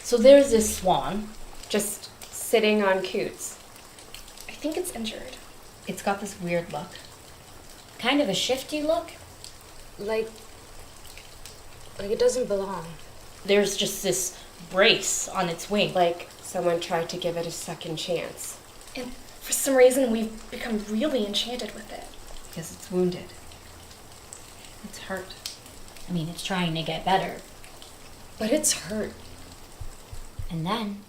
So there's this swan. Just sitting on Cootes. I think it's injured. It's got this weird look. Kind of a shifty look. Like it doesn't belong. There's just this brace on its wing. Like someone tried to give it a second chance. And for some reason, we've become really enchanted with it. Because it's wounded. It's hurt. I mean, it's trying to get better. But it's hurt. And then,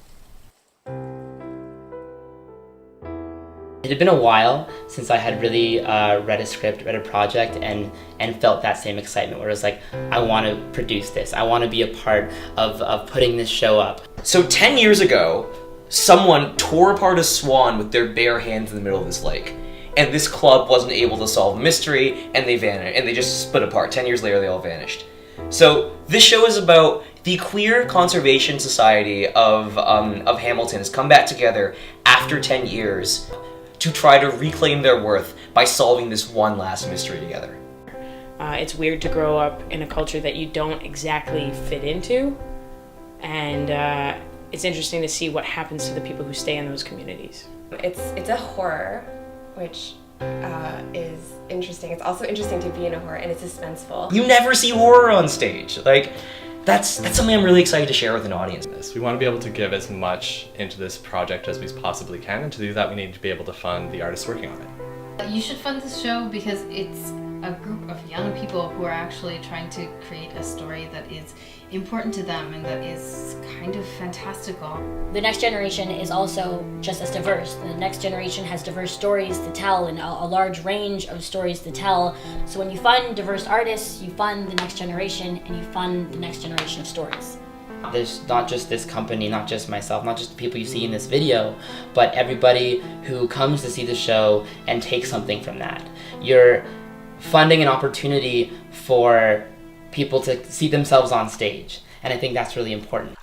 It had been a while since I had really read a script, read a project, and felt that same excitement where it was like, I want to produce this. I want to be a part of putting this show up. So 10 years ago, someone tore apart a swan with their bare hands in the middle of this lake. And this club wasn't able to solve a mystery, and they vanished, and they just split apart. 10 years later, they all vanished. So this show is about the queer conservation society of Hamilton has come back together after 10 years to try to reclaim their worth by solving this one last mystery together. It's weird to grow up in a culture that you don't exactly fit into, and it's interesting to see what happens to the people who stay in those communities. It's a horror, which is interesting. It's also interesting to be in a horror, and it's suspenseful. You never see horror on stage. Like, that's something I'm really excited to share with an audience. We want to be able to give as much into this project as we possibly can, and to do that we need to be able to fund the artists working on it. You should fund this show because it's a group of young people who are actually trying to create a story that is important to them and that is kind of fantastical. the next generation is also just as diverse. The next generation has diverse stories to tell and a large range of stories to tell. So when you fund diverse artists, you fund the next generation and you fund the next generation of stories. There's not just this company, not just myself, not just the people you see in this video, but everybody who comes to see the show and takes something from that. You're funding an opportunity for people to see themselves on stage, and I think that's really important.